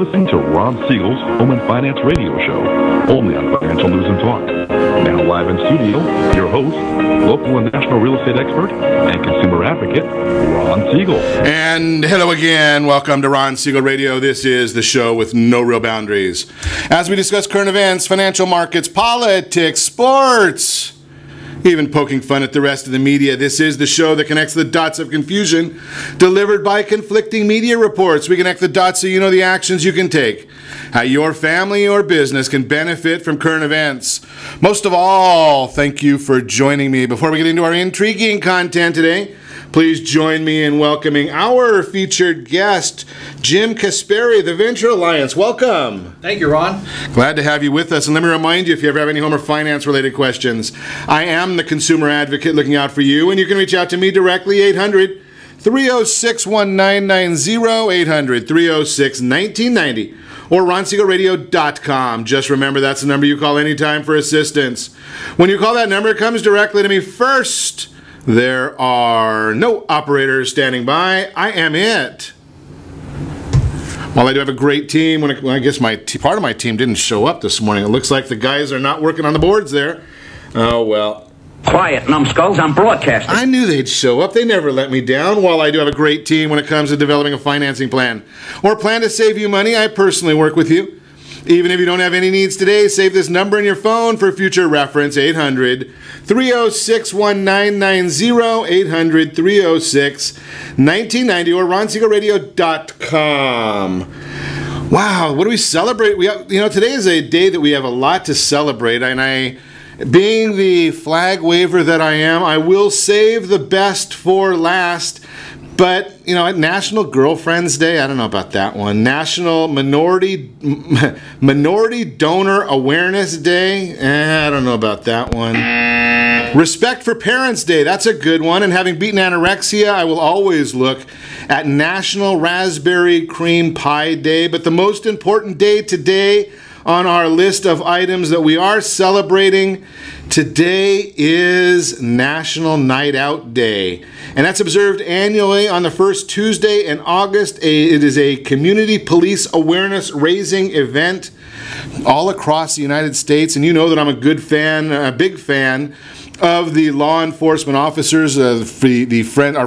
listening to Ron Siegel's Home and Finance Radio Show, only on Financial News and Talk. Now live in studio, your host, local and national real estate expert and consumer advocate, Ron Siegel. And hello again. Welcome to Ron Siegel Radio. This is the show with no real boundaries. As we discuss current events, financial markets, politics, sports, even poking fun at the rest of the media, this is the show that connects the dots of confusion delivered by conflicting media reports. We connect the dots so you know the actions you can take, how your family or business can benefit from current events. Most of all, thank you for joining me. Before we get into our intriguing content today, please join me in welcoming our featured guest, Jim Casparie, the Venture Alliance. Welcome. Thank you, Ron. Glad to have you with us. And let me remind you, if you ever have any home or finance related questions, I am the consumer advocate looking out for you, and you can reach out to me directly, 800-306-1990, 800-306-1990, or ronsiegelradio.com. Just remember, that's the number you call anytime for assistance. When you call that number, it comes directly to me first. There are no operators standing by. I am it. Well, I do have a great team. I guess part of my team didn't show up this morning. It looks like the guys are not working on the boards there. Oh, well. Quiet, numbskulls. I'm broadcasting. I knew they'd show up. They never let me down. While I do have a great team when it comes to developing a financing plan or a plan to save you money, I personally work with you. Even if you don't have any needs today, save this number in your phone for future reference, 800-306-1990, 800-306-1990, or ronsiegelradio.com. Wow, what do we celebrate? Today is a day that we have a lot to celebrate, and being the flag waver that I am, I will save the best for last. But, National Girlfriend's Day, I don't know about that one. National Minority Donor Awareness Day, I don't know about that one. Respect for Parents Day, that's a good one. And having beaten anorexia, I will always look at National Raspberry Cream Pie Day. But the most important day today on our list of items that we are celebrating today is National Night Out Day. And that's observed annually on the first Tuesday in August. It is a community police awareness raising event all across the United States. And you know that I'm a big fan of the law enforcement officers, our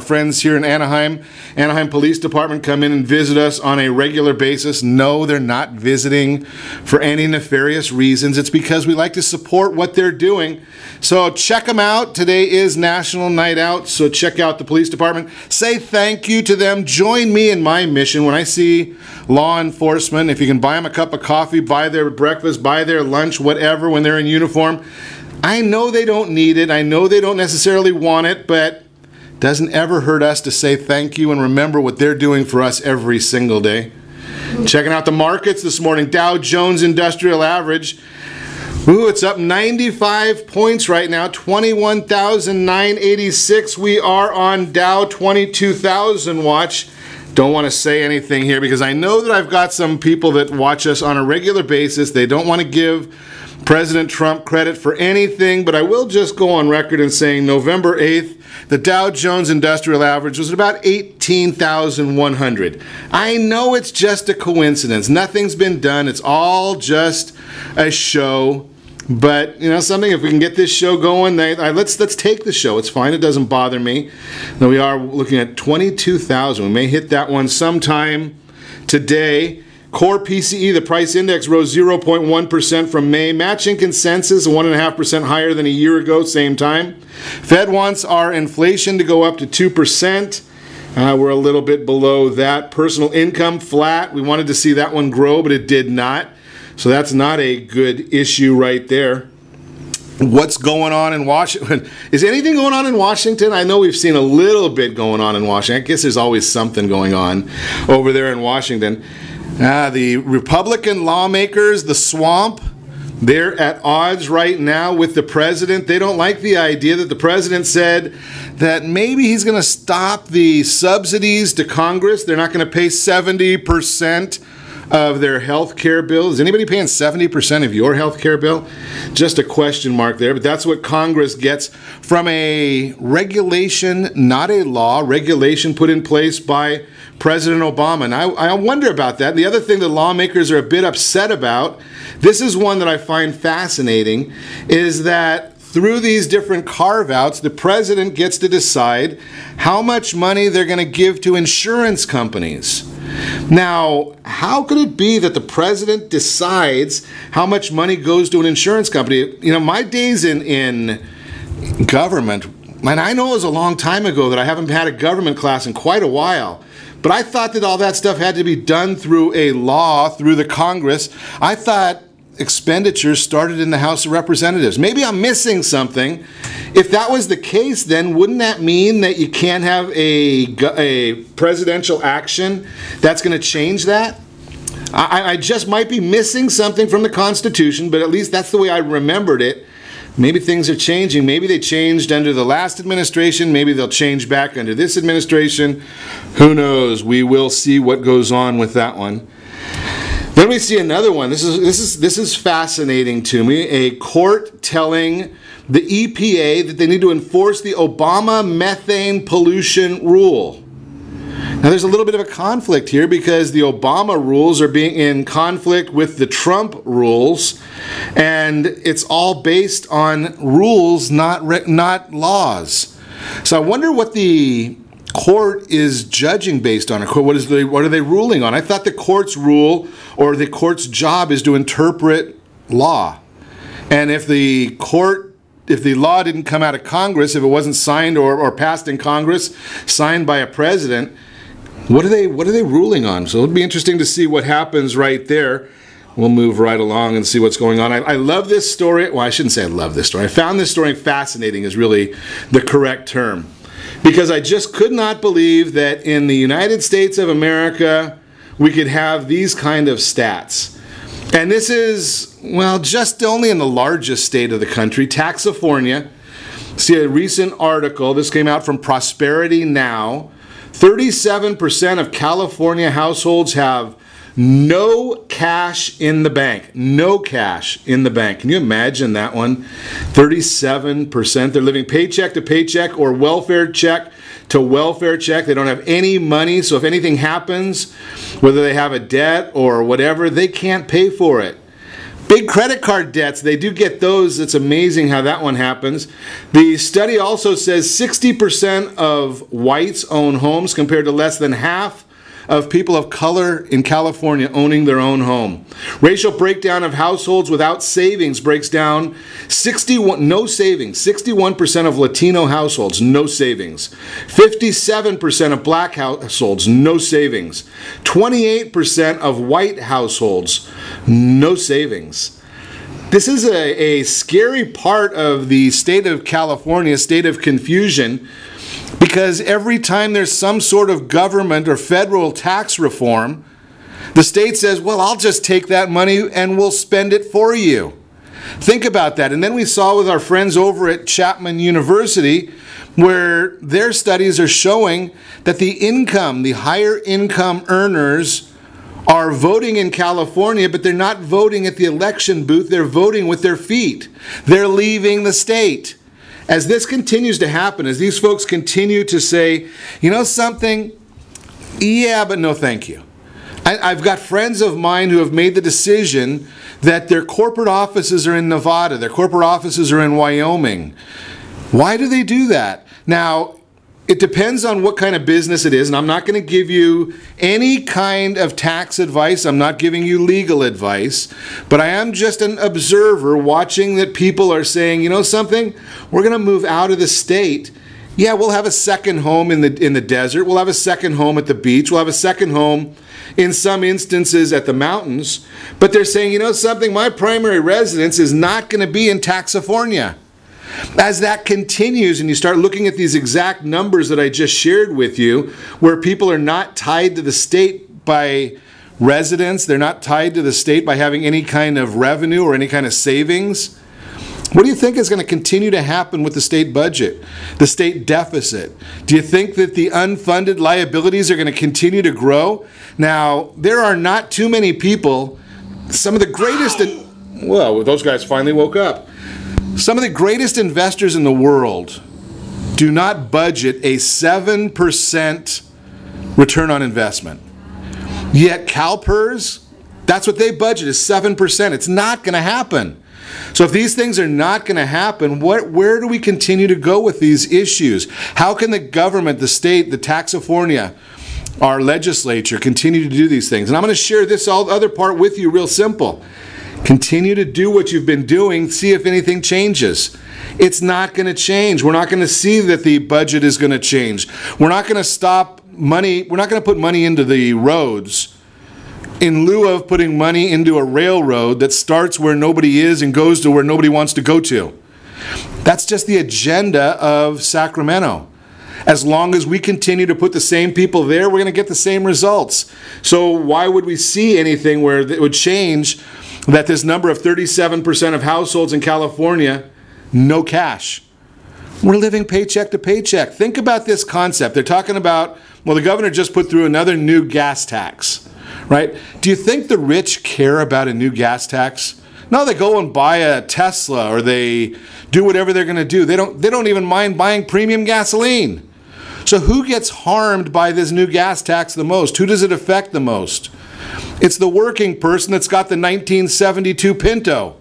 friends here in Anaheim Police Department come in and visit us on a regular basis. No, they're not visiting for any nefarious reasons. It's because we like to support what they're doing. So check them out. Today is National Night Out, so check out the police department. Say thank you to them. Join me in my mission when I see law enforcement. If you can buy them a cup of coffee, buy their breakfast, buy their lunch, whatever, when they're in uniform. I know they don't need it. I know they don't necessarily want it, but it doesn't ever hurt us to say thank you and remember what they're doing for us every single day. Checking out the markets this morning. Dow Jones Industrial Average. Ooh, it's up 95 points right now, 21,986. We are on Dow 22,000 watch. Don't want to say anything here because I know that I've got some people that watch us on a regular basis. They don't want to give President Trump credit for anything, but I will just go on record in saying November 8th, the Dow Jones Industrial Average was at about 18,100. I know it's just a coincidence. Nothing's been done. It's all just a show. But, something, if we can get this show going, let's take the show. It's fine. It doesn't bother me. Now, we are looking at 22,000. We may hit that one sometime today. Core PCE, the price index, rose 0.1% from May, matching consensus, 1.5% higher than a year ago, same time. Fed wants our inflation to go up to 2%. We're a little bit below that. Personal income, flat. We wanted to see that one grow, but it did not. So that's not a good issue right there. What's going on in Washington? Is anything going on in Washington? I know we've seen a little bit going on in Washington. I guess there's always something going on over there in Washington. The Republican lawmakers, the swamp, they're at odds right now with the president. They don't like the idea that the president said that maybe he's going to stop the subsidies to Congress. They're not going to pay 70% of their health care bill? Is anybody paying 70% of your health care bill? Just a question mark there, but that's what Congress gets from a regulation, not a law, regulation put in place by President Obama. And I wonder about that. The other thing that lawmakers are a bit upset about, this is one that I find fascinating, is that through these different carve-outs, the president gets to decide how much money they're going to give to insurance companies. Now, how could it be that the president decides how much money goes to an insurance company? You know, my days in government, and I know it was a long time ago that I haven't had a government class in quite a while, but I thought that all that stuff had to be done through a law, through the Congress. I thought expenditures started in the House of Representatives. Maybe I'm missing something. If that was the case, then wouldn't that mean that you can't have a presidential action that's going to change that? I just might be missing something from the Constitution, but at least that's the way I remembered it. Maybe things are changing. Maybe they changed under the last administration. Maybe they'll change back under this administration. Who knows? We will see what goes on with that one. Then we see another one. This is fascinating to me. A court telling the EPA that they need to enforce the Obama methane pollution rule. Now there's a little bit of a conflict here because the Obama rules are being in conflict with the Trump rules, and it's all based on rules, not laws. So I wonder what the court is judging based on. What are they ruling on? I thought the court's rule or the court's job is to interpret law. And if the law didn't come out of Congress, if it wasn't signed or passed in Congress, signed by a president, what are they ruling on? So it'll be interesting to see what happens right there. We'll move right along and see what's going on. I love this story. Well, I shouldn't say I love this story. I found this story fascinating is really the correct term. Because I just could not believe that in the United States of America, we could have these kind of stats. And this is, well, just only in the largest state of the country, Taxifornia. See a recent article, this came out from Prosperity Now. 37% of California households have no cash in the bank. No cash in the bank. Can you imagine that one? 37%. They're living paycheck to paycheck or welfare check to welfare check. They don't have any money, so if anything happens, whether they have a debt or whatever, they can't pay for it. Big credit card debts, they do get those. It's amazing how that one happens. The study also says 60% of whites own homes compared to less than half of people of color in California owning their own home. Racial breakdown of households without savings breaks down 61% of Latino households, no savings. 57% of black households, no savings. 28% of white households, no savings. This is a scary part of the state of California, state of confusion, because every time there's some sort of government or federal tax reform, the state says, well, I'll just take that money and we'll spend it for you. Think about that. And then we saw with our friends over at Chapman University, where their studies are showing that the higher income earners are voting in California, but they're not voting at the election booth, they're voting with their feet. They're leaving the state. As this continues to happen, as these folks continue to say, you know something, yeah, but no thank you. I've got friends of mine who have made the decision that their corporate offices are in Nevada, their corporate offices are in Wyoming. Why do they do that? Now, it depends on what kind of business it is, and I'm not going to give you any kind of tax advice. I'm not giving you legal advice, but I am just an observer watching that people are saying, you know something, we're going to move out of the state. Yeah, we'll have a second home in the desert. We'll have a second home at the beach. We'll have a second home in some instances at the mountains. But they're saying, you know something, my primary residence is not going to be in Taxifornia. As that continues and you start looking at these exact numbers that I just shared with you, where people are not tied to the state by residence, they're not tied to the state by having any kind of revenue or any kind of savings, What do you think is going to continue to happen with the state budget, the state deficit? Do you think that the unfunded liabilities are going to continue to grow? Now, there are not too many people, some of the greatest, well, those guys finally woke up. Some of the greatest investors in the world do not budget a 7% return on investment. Yet CalPERS, that's what they budget, is 7%. It's not going to happen. So if these things are not going to happen, where do we continue to go with these issues? How can the government, the state, the Taxofornia, our legislature continue to do these things? And I'm going to share this other part with you real simple. Continue to do what you've been doing, see if anything changes. It's not going to change. We're not going to see that the budget is going to change. We're not going to stop money. We're not going to put money into the roads in lieu of putting money into a railroad that starts where nobody is and goes to where nobody wants to go to. That's just the agenda of Sacramento. As long as we continue to put the same people there, we're going to get the same results. So why would we see anything where it would change that this number of 37% of households in California, no cash? We're living paycheck to paycheck. Think about this concept. They're talking about, well, the governor just put through another new gas tax. Right? Do you think the rich care about a new gas tax? No, they go and buy a Tesla, or they do whatever they're going to do. They don't even mind buying premium gasoline. So who gets harmed by this new gas tax the most? Who does it affect the most? It's the working person that's got the 1972 Pinto.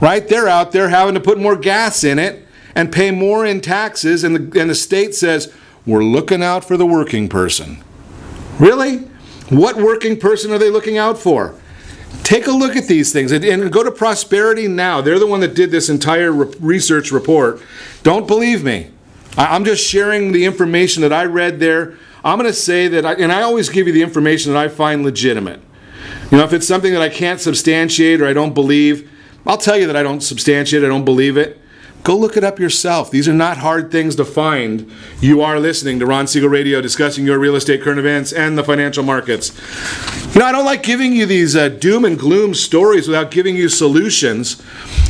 Right? They're out there having to put more gas in it and pay more in taxes, and the state says, we're looking out for the working person. Really? What working person are they looking out for? Take a look at these things and go to Prosperity Now. They're the one that did this entire research report. Don't believe me. I'm just sharing the information that I read there. I'm going to say that, and I always give you the information that I find legitimate. You know, if it's something that I can't substantiate or I don't believe, I'll tell you that I don't substantiate, I don't believe it. Go look it up yourself. These are not hard things to find. You are listening to Ron Siegel Radio, discussing your real estate current events and the financial markets. You know, I don't like giving you these doom and gloom stories without giving you solutions.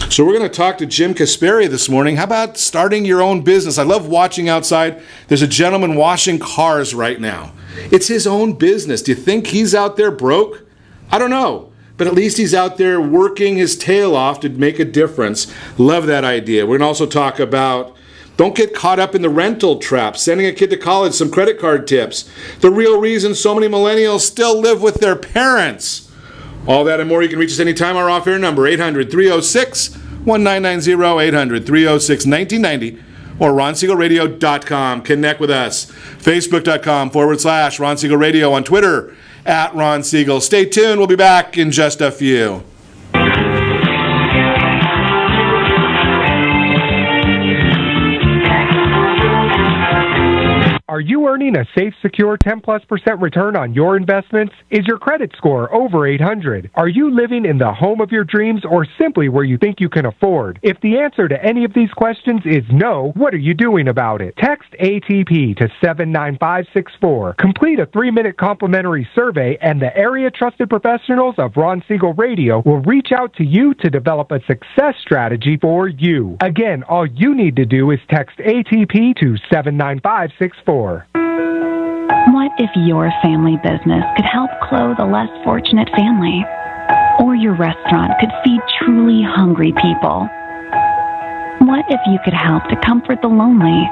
So we're going to talk to Jim Casparie this morning. How about starting your own business? I love watching outside. There's a gentleman washing cars right now. It's his own business. Do you think he's out there broke? I don't know. But at least he's out there working his tail off to make a difference. Love that idea. We're going to also talk about don't get caught up in the rental trap. Sending a kid to college, some credit card tips. The real reason so many millennials still live with their parents. All that and more. You can reach us anytime. Our off-air number, 800-306-1990, 800-306-1990, or ronsiegelradio.com. Connect with us. Facebook.com/Ron Siegel Radio. On Twitter, @Ron Siegel. Stay tuned. We'll be back in just a few. Are you earning a safe, secure 10+% return on your investments? Is your credit score over 800? Are you living in the home of your dreams or simply where you think you can afford? If the answer to any of these questions is no, what are you doing about it? Text ATP to 79564. Complete a 3-minute complimentary survey, and the area trusted professionals of Ron Siegel Radio will reach out to you to develop a success strategy for you. Again, all you need to do is text ATP to 79564. What if your family business could help clothe a less fortunate family? Or your restaurant could feed truly hungry people? What if you could help to comfort the lonely?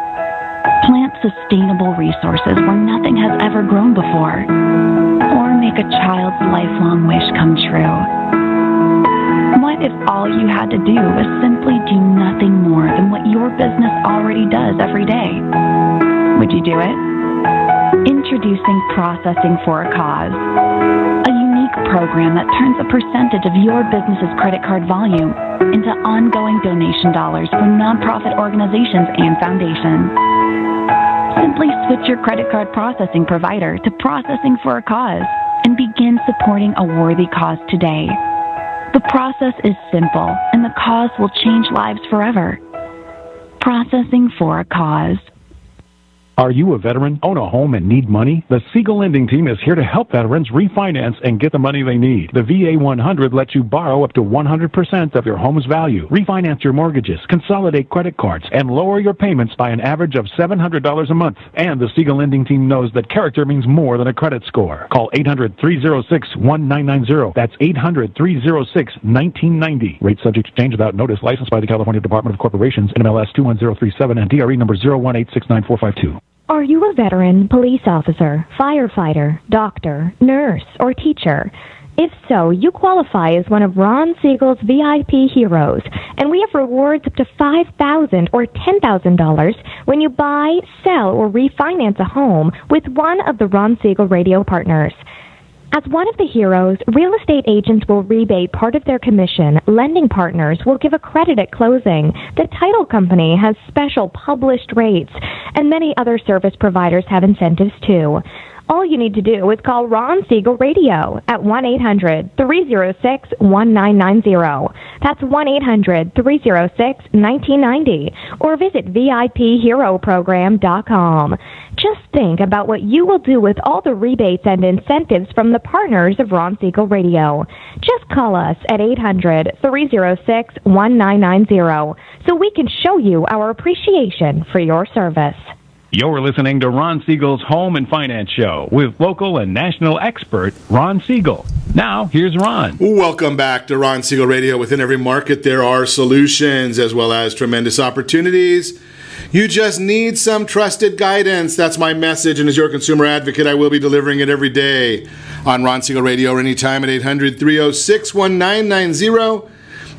Plant sustainable resources where nothing has ever grown before? Or make a child's lifelong wish come true? What if all you had to do was simply do nothing more than what your business already does every day? Would you do it? Introducing Processing for a Cause, a unique program that turns a percentage of your business's credit card volume into ongoing donation dollars for nonprofit organizations and foundations. Simply switch your credit card processing provider to Processing for a Cause and begin supporting a worthy cause today. The process is simple, and the cause will change lives forever. Processing for a Cause. Are you a veteran, own a home, and need money? The Siegel lending team is here to help veterans refinance and get the money they need. The VA 100 lets you borrow up to 100% of your home's value, refinance your mortgages, consolidate credit cards, and lower your payments by an average of $700 a month. And the Siegel lending team knows that character means more than a credit score. Call 800-306-1990. That's 800-306-1990. Rate subject to change without notice. Licensed by the California Department of Corporations, NMLS 21037, and DRE number 018694552. Are you a veteran, police officer, firefighter, doctor, nurse, or teacher? If so, you qualify as one of Ron Siegel's VIP heroes, and we have rewards up to $5,000 or $10,000 when you buy, sell, or refinance a home with one of the Ron Siegel radio partners. As one of the heroes, real estate agents will rebate part of their commission. Lending partners will give a credit at closing. The title company has special published rates, and many other service providers have incentives too. All you need to do is call Ron Siegel Radio at 1-800-306-1990. That's 1-800-306-1990. Or visit VIPHeroProgram.com. Just think about what you will do with all the rebates and incentives from the partners of Ron Siegel Radio. Just call us at 800-306-1990 so we can show you our appreciation for your service. You're listening to Ron Siegel's Home and Finance Show with local and national expert Ron Siegel. Now, here's Ron. Welcome back to Ron Siegel Radio. Within every market, there are solutions as well as tremendous opportunities. You just need some trusted guidance. That's my message, and as your consumer advocate, I will be delivering it every day on Ron Siegel Radio or anytime at 800-306-1990.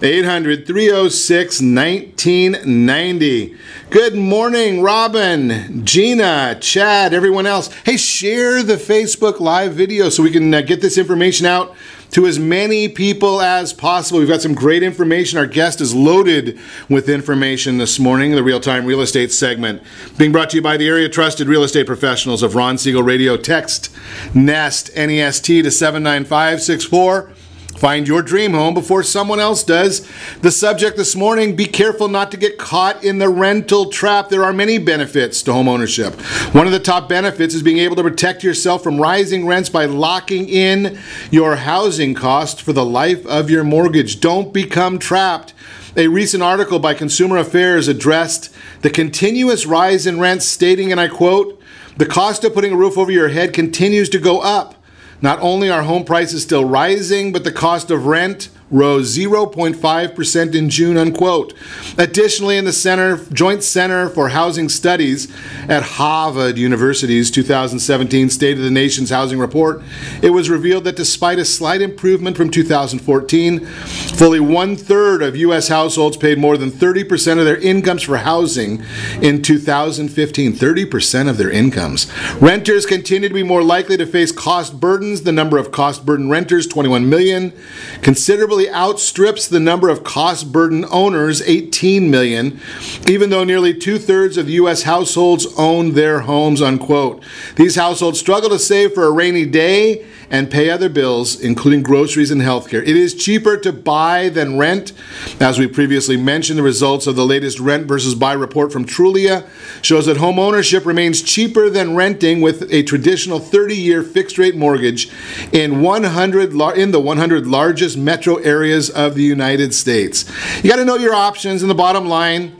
800-306-1990. Good morning, Robin, Gina, Chad, everyone else. Hey, share the Facebook Live video so we can get this information out to as many people as possible. We've got some great information. Our guest is loaded with information this morning, the Real-Time Real Estate segment. Being brought to you by the area trusted real estate professionals of Ron Siegel Radio. Text NEST, N-E-S-T, to 79564. Find your dream home before someone else does. The subject this morning, be careful not to get caught in the rental trap. There are many benefits to home ownership. One of the top benefits is being able to protect yourself from rising rents by locking in your housing costs for the life of your mortgage. Don't become trapped. A recent article by Consumer Affairs addressed the continuous rise in rents, stating, and I quote, "The cost of putting a roof over your head continues to go up. Not only are home prices still rising, but the cost of rent rose 0.5% in June," unquote. Additionally, in the Joint Center for Housing Studies at Harvard University's 2017 State of the Nation's Housing Report, it was revealed that despite a slight improvement from 2014, fully one-third of U.S. households paid more than 30% of their incomes for housing in 2015. 30% of their incomes. Renters continue to be more likely to face cost burdens. The number of cost-burdened renters, 21 million, considerably outstrips the number of cost-burdened owners, 18 million, even though nearly two-thirds of U.S. households own their homes, unquote. These households struggle to save for a rainy day and pay other bills, including groceries and healthcare. It is cheaper to buy than rent. As we previously mentioned, the results of the latest rent versus buy report from Trulia shows that home ownership remains cheaper than renting with a traditional 30-year fixed-rate mortgage in the 100 largest metro areas of the United States. You got to know your options, and the bottom line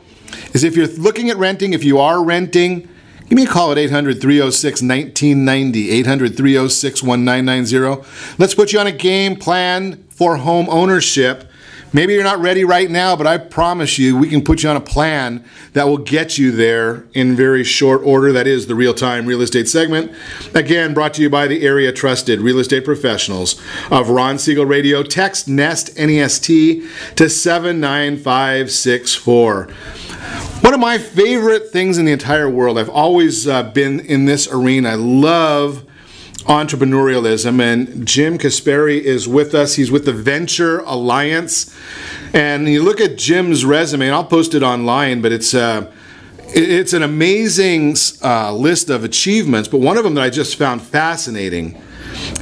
is if you're looking at renting, if you are renting, give me a call at 800-306-1990, 800-306-1990. Let's put you on a game plan for home ownership. Maybe you're not ready right now, but I promise you we can put you on a plan that will get you there in very short order. That is the Real-Time Real Estate segment. Again, brought to you by the area trusted real estate professionals of Ron Siegel Radio. Text NEST, N-E-S-T, to 79564. One of my favorite things in the entire world, I've always been in this arena. I love entrepreneurialism, and Jim Casparie is with us. He's with the Venture Alliance, and you look at Jim's resume, and I'll post it online, but it's an amazing list of achievements, but one of them that I just found fascinating: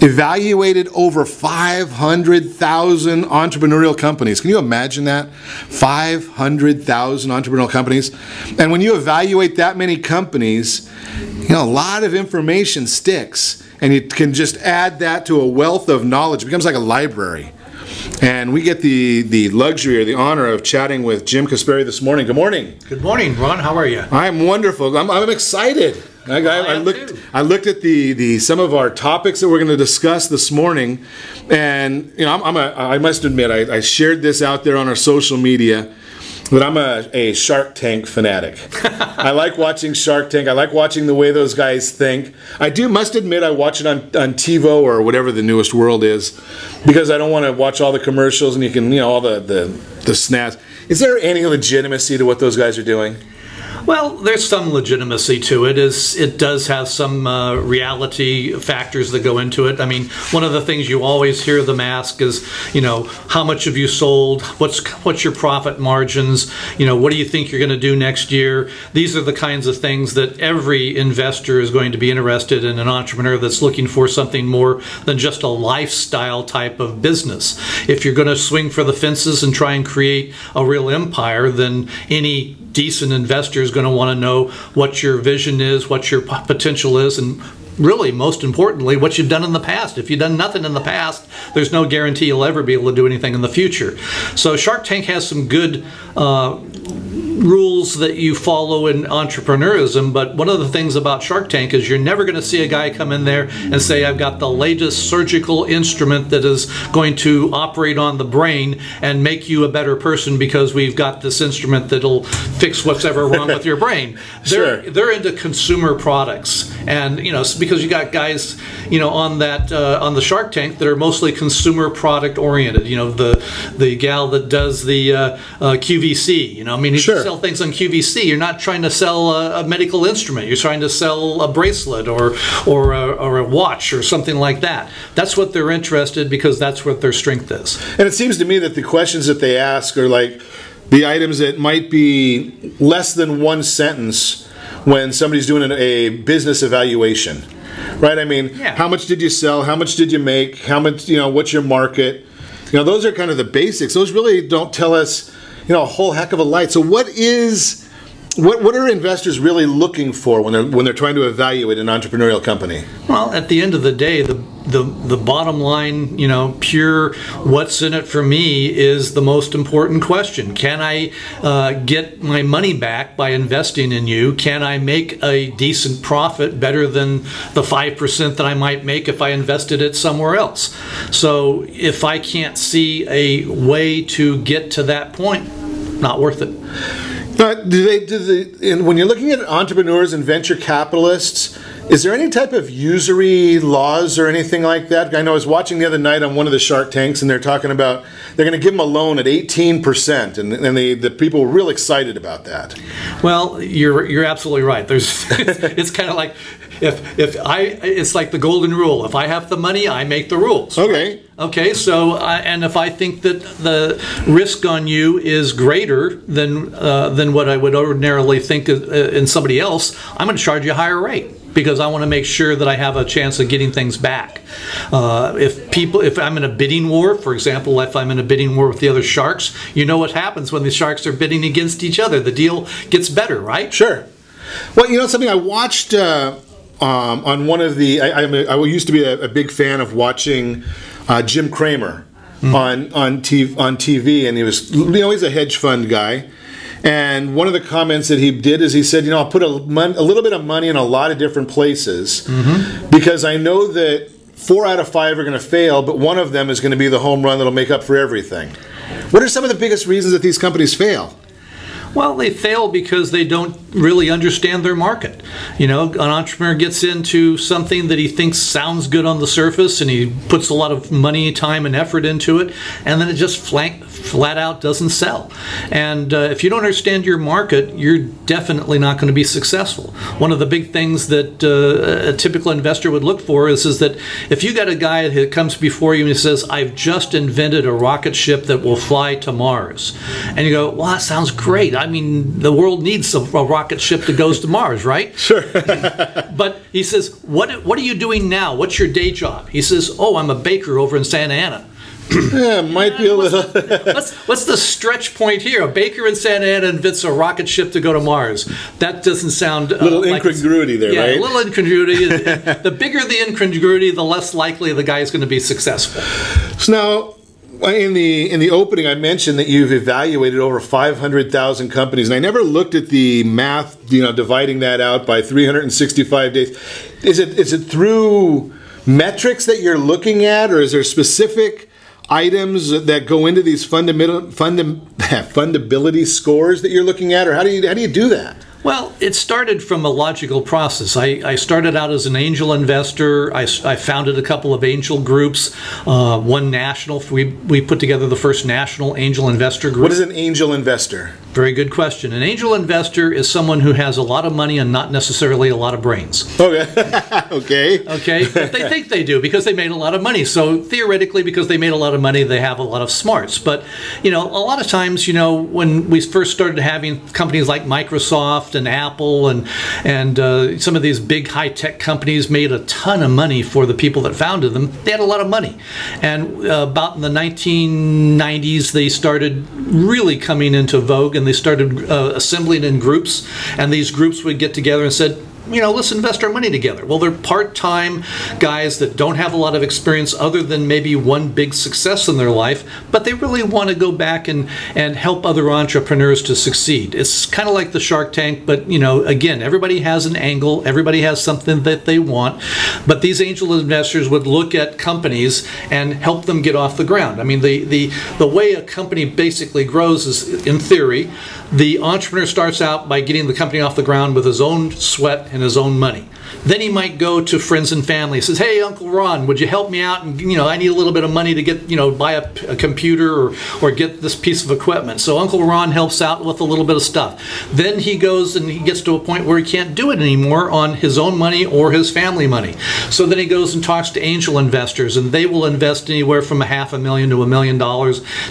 evaluated over 500,000 entrepreneurial companies. Can you imagine that? 500,000 entrepreneurial companies. And when you evaluate that many companies, a lot of information sticks, and you can just add that to a wealth of knowledge. It becomes like a library. And we get the luxury or the honor of chatting with Jim Casparie this morning. Good morning. Good morning, Ron. How are you? I'm wonderful. I'm excited. I looked at the some of our topics that we're going to discuss this morning, and I must admit I shared this out there on our social media. But I'm a Shark Tank fanatic. I like watching Shark Tank. I like watching the way those guys think. Must admit I watch it on TiVo or whatever the newest world is, because I don't want to watch all the commercials and you can, all the snaps. Is there any legitimacy to what those guys are doing? Well, there's some legitimacy to it. It does have some reality factors that go into it. I mean, one of the things you always hear them ask is, how much have you sold? What's your profit margins? What do you think you're going to do next year? These are the kinds of things that every investor is going to be interested in, an entrepreneur that's looking for something more than just a lifestyle type of business. If you're going to swing for the fences and try and create a real empire, then any decent investor is going to want to know what your vision is, what your potential is, and really, most importantly, what you've done in the past. If you've done nothing in the past, there's no guarantee you'll ever be able to do anything in the future. So Shark Tank has some good rules that you follow in entrepreneurism, but one of the things about Shark Tank is you're never going to see a guy come in there and say, I've got the latest surgical instrument that is going to operate on the brain and make you a better person because we've got this instrument that'll fix what's ever wrong with your brain. They're into consumer products, and because you got guys on the Shark Tank that are mostly consumer product oriented. The gal that does the QVC. You sell things on QVC. You're not trying to sell a medical instrument. You're trying to sell a bracelet or a watch or something like that. That's what they're interested, because that's what their strength is. And it seems to me that the questions that they ask are like the items that might be less than one sentence when somebody's doing a business evaluation, right? I mean, How much did you sell? How much did you make? How much, what's your market? Those are kind of the basics. Those really don't tell us, a whole heck of a lot. So what are investors really looking for when they're trying to evaluate an entrepreneurial company? Well, at the end of the day, the bottom line, pure what's in it for me is the most important question. Can I get my money back by investing in you? Can I make a decent profit, better than the 5% that I might make if I invested it somewhere else? So if I can't see a way to get to that point, not worth it. When you're looking at entrepreneurs and venture capitalists, is there any type of usury laws or anything like that? I know I was watching the other night on one of the Shark Tanks, and they're talking about they're going to give them a loan at 18%, and the people were real excited about that. Well, you're absolutely right. It's kind of like it's like the golden rule. If I have the money, I make the rules. Okay. Right? Okay. So and if I think that the risk on you is greater than what I would ordinarily think in somebody else, I'm going to charge you a higher rate, because I want to make sure that I have a chance of getting things back. If I'm in a bidding war, for example, if I'm in a bidding war with the other sharks, you know what happens when the sharks are bidding against each other. The deal gets better, right? Sure. Well, something I watched on one of the, I used to be a big fan of watching Jim Cramer on TV, and he was, he's a hedge fund guy. And one of the comments that he did is he said, I'll put a little bit of money in a lot of different places because I know that 4 out of 5 are going to fail, but one of them is going to be the home run that'll make up for everything. What are some of the biggest reasons that these companies fail? Well, they fail because they don't really understand their market. An entrepreneur gets into something that he thinks sounds good on the surface, and he puts a lot of money, time, and effort into it, and then it just flat out doesn't sell. And if you don't understand your market, you're definitely not going to be successful. One of the big things that a typical investor would look for is that if you got a guy that comes before you and he says, I've just invented a rocket ship that will fly to Mars, and you go, well, that sounds great. I mean, the world needs a rocket ship that goes to Mars, right? Sure. But he says, what are you doing now? What's your day job? He says, oh, I'm a baker over in Santa Ana. Yeah, might be a little. What's the stretch point here? A baker in Santa Ana invents a rocket ship to go to Mars. That doesn't sound a little incongruity there, right? Yeah, a little incongruity. The bigger the incongruity, the less likely the guy is going to be successful. So now, in the opening, I mentioned that you've evaluated over 500,000 companies, and I never looked at the math, dividing that out by 365 days. Is it through metrics that you're looking at, or is there specific items that go into these fundability scores that you're looking at, or how do you do that? Well, it started from a logical process. I started out as an angel investor. I founded a couple of angel groups, one national. We put together the first national angel investor group. What is an angel investor? Very good question. An angel investor is someone who has a lot of money and not necessarily a lot of brains. Okay. Okay. But they think they do because they made a lot of money. So theoretically, because they made a lot of money, they have a lot of smarts. But, a lot of times, when we first started having companies like Microsoft and Apple and some of these big high-tech companies made a ton of money for the people that founded them, they had a lot of money. And about in the 1990s, they started really coming into vogue, and they started assembling in groups, and these groups would get together and said, let's invest our money together. Well, they're part-time guys that don't have a lot of experience other than maybe one big success in their life, but they really want to go back and help other entrepreneurs to succeed. It's kind of like the Shark Tank, but, again, everybody has an angle. Everybody has something that they want. But these angel investors would look at companies and help them get off the ground. I mean, the way a company basically grows is, in theory, the entrepreneur starts out by getting the company off the ground with his own sweat and his own money. Then he might go to friends and family. He says, hey, Uncle Ron, would you help me out? And, I need a little bit of money to get, buy a computer or get this piece of equipment. So Uncle Ron helps out with a little bit of stuff. Then he goes and he gets to a point where he can't do it anymore on his own money or his family money. So then he goes and talks to angel investors, and they will invest anywhere from $500,000 to $1 million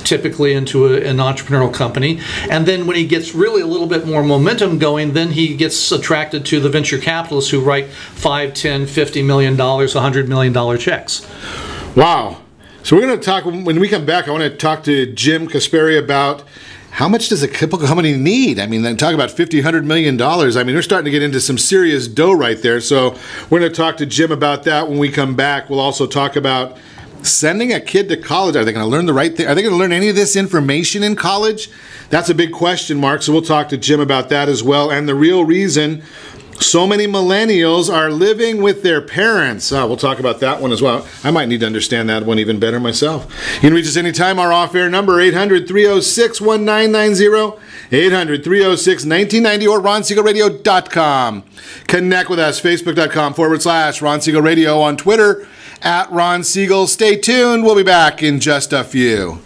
typically into an entrepreneurial company. And then when he gets really a little bit more momentum going, then he gets attracted to the venture capitalists who write $5, $10, $50 million, $100 million checks. Wow. So we're going to talk, when we come back, I want to talk to Jim Casparie about how much does a typical company need? I mean, then talk about $50, $100 million. I mean, we're starting to get into some serious dough right there. So we're going to talk to Jim about that when we come back. We'll also talk about sending a kid to college. Are they going to learn the right thing? Are they going to learn any of this information in college? That's a big question mark. So we'll talk to Jim about that as well. And the real reason so many millennials are living with their parents. We'll talk about that one as well. I might need to understand that one even better myself. You can reach us anytime. Our off-air number, 800-306-1990, 800-306-1990, or RonSiegelRadio.com. Connect with us, Facebook.com/Ron Siegel Radio, on Twitter, @Ron Siegel. Stay tuned. We'll be back in just a few.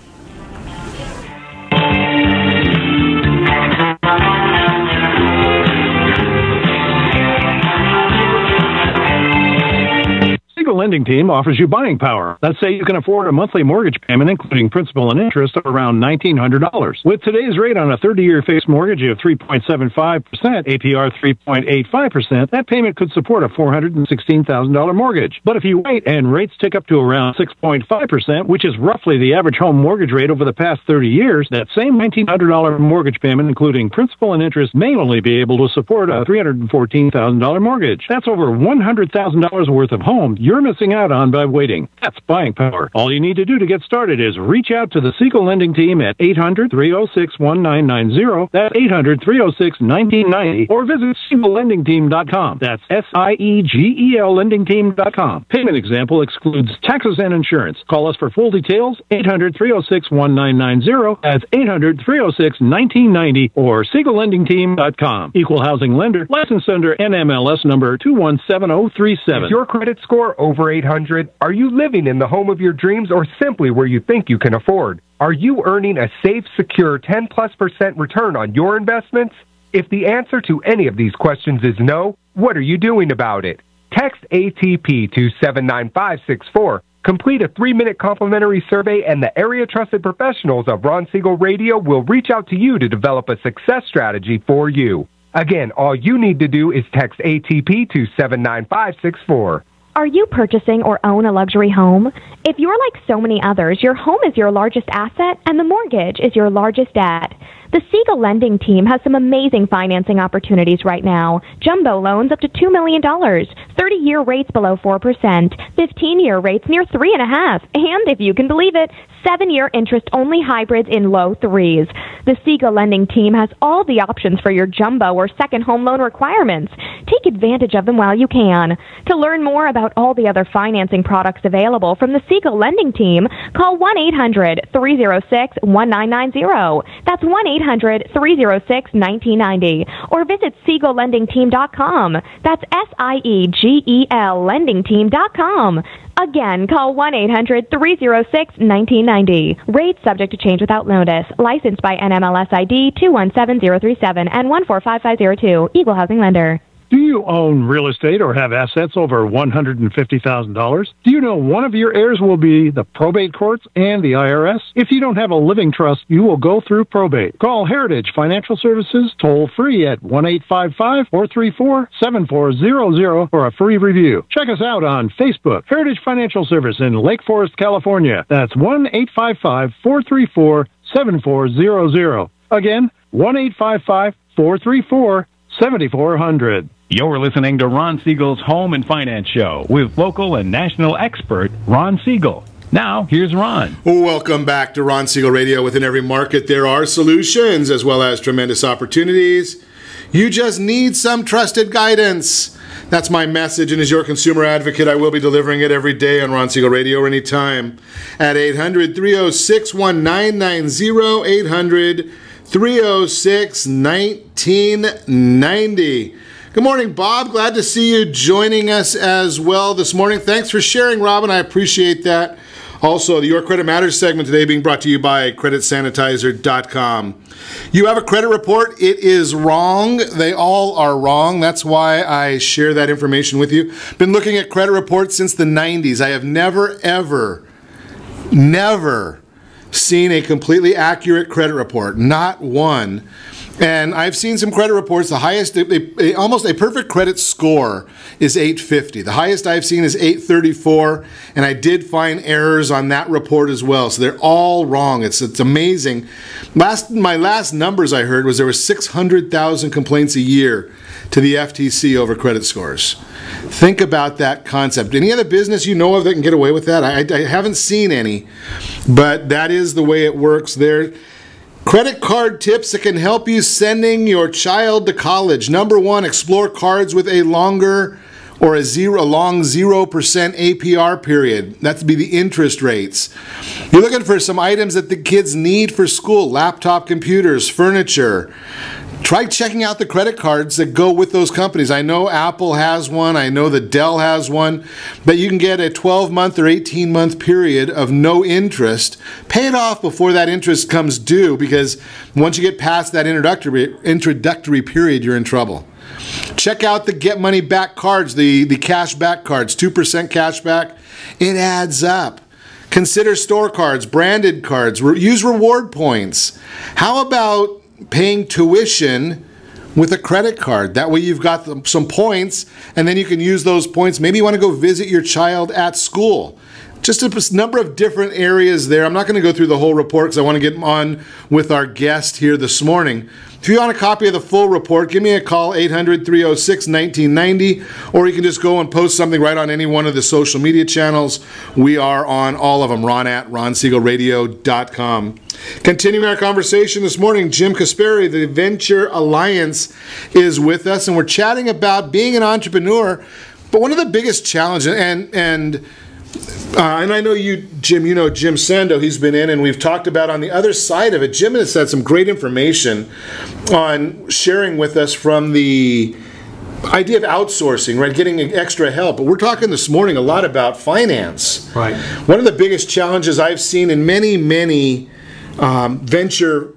Siegel Lending Team offers you buying power. Let's say you can afford a monthly mortgage payment, including principal and interest, of around $1,900. With today's rate on a 30-year fixed mortgage of 3.75%, APR 3.85%, that payment could support a $416,000 mortgage. But if you wait and rates tick up to around 6.5%, which is roughly the average home mortgage rate over the past 30 years, that same $1,900 mortgage payment, including principal and interest, may only be able to support a $314,000 mortgage. That's over $100,000 worth of home you're missing out on by waiting. That's buying power. All you need to do to get started is reach out to the Siegel Lending Team at 800-306-1990. That's 800-306-1990. Or visit SiegelLendingTeam.com. That's SIEGEL LendingTeam.com. Payment example excludes taxes and insurance. Call us for full details, 800-306-1990. That's 800-306-1990 or SiegelLendingTeam.com. Equal housing lender. Licensed under NMLS number 217037. Is your credit score over 800? Are you living in the home of your dreams, or simply where you think you can afford? Are you earning a safe, secure 10+% return on your investments? If the answer to any of these questions is no, what are you doing about it? Text ATP to 79564 Complete a 3-minute complimentary survey and the area-trusted professionals of Ron Siegel Radio will reach out to you to develop a success strategy for you. Again, all you need to do is text ATP to 79564. Are you purchasing or own a luxury home? If you're like so many others, your home is your largest asset and the mortgage is your largest debt. The Siegel lending team has some amazing financing opportunities right now. Jumbo loans up to $2 million, 30-year rates below 4%, 15-year rates near 3.5%, and if you can believe it, 7-year interest-only hybrids in low 3s. The Siegel lending team has all the options for your jumbo or second home loan requirements. Take advantage of them while you can. To learn more about all the other financing products available from the Siegel lending team, call 1-800-306-1990. That's 1-800-306-1990. Or visit SiegelLendingTeam.com. That's SIEGEL LendingTeam.com. Again, call 1-800-306-1990. Rates subject to change without notice. Licensed by NMLS ID 217037 and 145502. Equal housing lender. Do you own real estate or have assets over $150,000? Do you know one of your heirs will be the probate courts and the IRS? If you don't have a living trust, you will go through probate. Call Heritage Financial Services toll free at 1-855-434-7400 for a free review. Check us out on Facebook, Heritage Financial Service in Lake Forest, California. That's 1-855-434-7400. Again, 1-855-434-7400. You're listening to Ron Siegel's Home and Finance Show with local and national expert Ron Siegel. Now, here's Ron. Welcome back to Ron Siegel Radio. Within every market, there are solutions as well as tremendous opportunities. You just need some trusted guidance. That's my message, and as your consumer advocate, I will be delivering it every day on Ron Siegel Radio or anytime at 800-306-1990, 800-306-1990. Good morning, Bob. Glad to see you joining us as well this morning. Thanks for sharing, Robin. I appreciate that. Also, the Your Credit Matters segment today being brought to you by CreditSanitizer.com. You have a credit report. It is wrong. They all are wrong. That's why I share that information with you. Been looking at credit reports since the 90s. I have never, ever seen a completely accurate credit report. Not one. And I've seen some credit reports. The highest, almost a perfect credit score is 850. The highest I've seen is 834, and I did find errors on that report as well. So they're all wrong. It's amazing. My last numbers I heard was there were 600,000 complaints a year to the FTC over credit scores. Think about that concept. Any other business you know of that can get away with that? I haven't seen any, but that is the way it works there. Credit card tips that can help you sending your child to college. Number one, explore cards with a longer or a long 0% APR period. That's to be the interest rates. You're looking for some items that the kids need for school, laptop computers, furniture. Try checking out the credit cards that go with those companies. I know Apple has one. I know that Dell has one. But you can get a 12-month or 18-month period of no interest. Pay it off before that interest comes due, because once you get past that introductory period, you're in trouble. Check out the Get Money Back cards, the cash back cards, 2% cash back. It adds up. Consider store cards, branded cards. Use reward points. How about paying tuition with a credit card? That way you've got some points, and then you can use those points. Maybe you want to go visit your child at school. Just a number of different areas there. I'm not going to go through the whole report because I want to get on with our guest here this morning. If you want a copy of the full report, give me a call, 800-306-1990, or you can just go and post something right on any one of the social media channels. We are on all of them, Ron at RonSiegelRadio.com. Continuing our conversation this morning, Jim Casparie, the Venture Alliance, is with us, and we're chatting about being an entrepreneur. But one of the biggest challenges, and I know you, Jim, you know Jim Sando, he's been in, and we've talked about on the other side of it. Jim has had some great information on sharing with us from the idea of outsourcing, right, getting extra help. But we're talking this morning a lot about finance. Right. One of the biggest challenges I've seen in many venture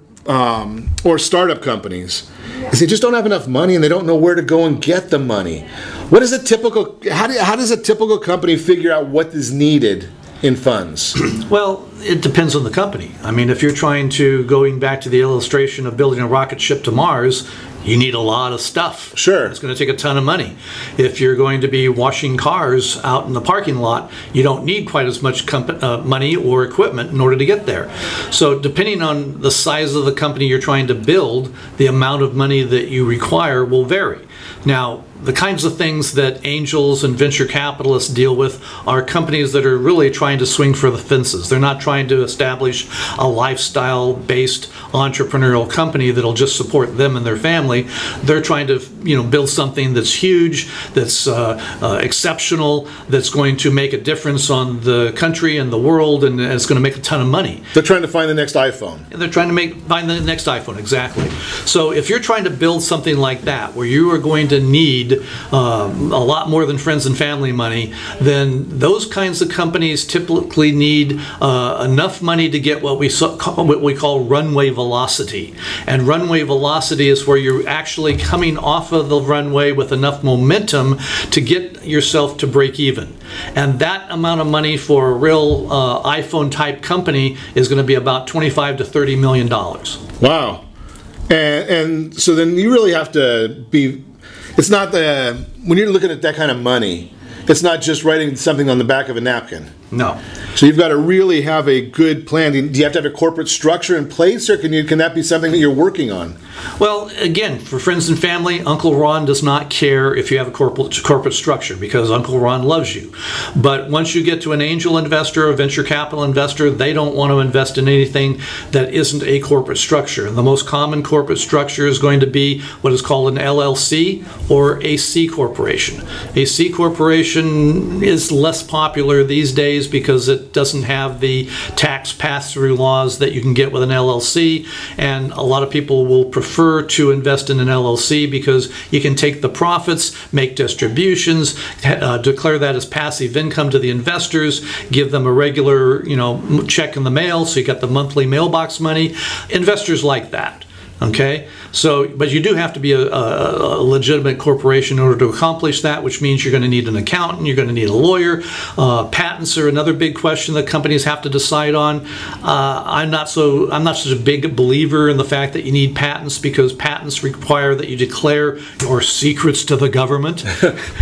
or startup companies is they just don't have enough money and they don't know where to go and get the money. What is a typical? How does a typical company figure out what is needed in funds? Well, it depends on the company. I mean, if you're trying to, going back to the illustration of building a rocket ship to Mars, you need a lot of stuff. Sure. It's going to take a ton of money. If you're going to be washing cars out in the parking lot, you don't need quite as much money or equipment in order to get there. So depending on the size of the company you're trying to build, the amount of money that you require will vary. Now, the kinds of things that angels and venture capitalists deal with are companies that are really trying to swing for the fences. They're not trying to establish a lifestyle-based entrepreneurial company that'll just support them and their family. They're trying to, build something that's huge, that's exceptional, that's going to make a difference on the country and the world, and it's going to make a ton of money. They're trying to find the next iPhone. They're trying to find the next iPhone, exactly. So if you're trying to build something like that, where you are going to need a lot more than friends and family money, then those kinds of companies typically need enough money to get what we call runway velocity. And runway velocity is where you're actually coming off of the runway with enough momentum to get yourself to break even. And that amount of money for a real iPhone type company is going to be about $25 to $30 million. Wow. And so then you really have to be, it's not when you're looking at that kind of money, it's not just writing something on the back of a napkin. No. So you've got to really have a good plan. Do you have to have a corporate structure in place, or can that be something that you're working on? Well, again, for friends and family, Uncle Ron does not care if you have a corporate structure, because Uncle Ron loves you. But once you get to an angel investor or venture capital investor, they don't want to invest in anything that isn't a corporate structure. And the most common corporate structure is going to be what is called an LLC or a C corporation. A C corporation is less popular these days because it doesn't have the tax pass-through laws that you can get with an LLC, and a lot of people will prefer to invest in an LLC because you can take the profits, make distributions, declare that as passive income to the investors, give them a regular, check in the mail, so you got the monthly mailbox money. Investors like that. Okay, so, but you do have to be a legitimate corporation in order to accomplish that, which means you're going to need an accountant, you're going to need a lawyer. Patents are another big question that companies have to decide on. I'm not such a big believer in the fact that you need patents, because patents require that you declare your secrets to the government.